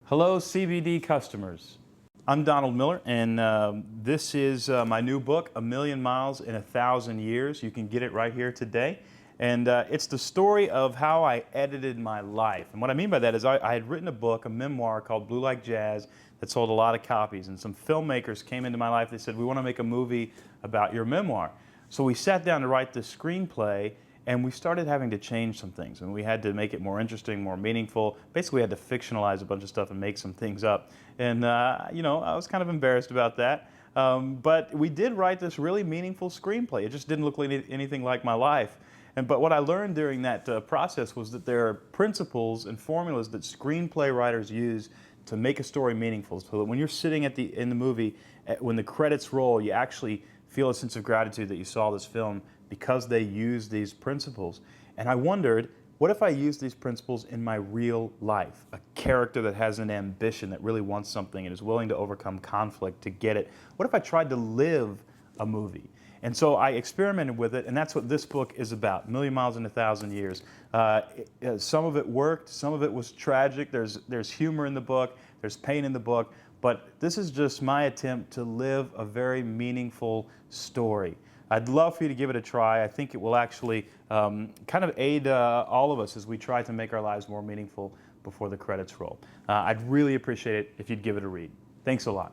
Hello, CBD customers. I'm Donald Miller, and this is my new book, A Million Miles in 1,000 Years. You can get it right here today. And it's the story of how I edited my life. And what I mean by that is I had written a book, a memoir called Blue Like Jazz, that sold a lot of copies. And some filmmakers came into my life. They said, we want to make a movie about your memoir. So we sat down to write this screenplay, and we started having to change some things. And we had to make it more interesting, more meaningful. Basically, we had to fictionalize a bunch of stuff and make some things up. And, you know, I was kind of embarrassed about that. But we did write this really meaningful screenplay. It just didn't look like anything like my life. But what I learned during that process was that there are principles and formulas that screenplay writers use to make a story meaningful. So that when you're sitting in the movie, when the credits roll, you actually feel a sense of gratitude that you saw this film because they use these principles. And I wondered, what if I use these principles in my real life? A character that has an ambition, that really wants something and is willing to overcome conflict to get it. What if I tried to live a movie? And so I experimented with it, and that's what this book is about, A Million Miles in 1,000 Years. Some of it worked, some of it was tragic. There's humor in the book, there's pain in the book, but this is just my attempt to live a very meaningful story. I'd love for you to give it a try. I think it will actually kind of aid all of us as we try to make our lives more meaningful before the credits roll. I'd really appreciate it if you'd give it a read. Thanks a lot.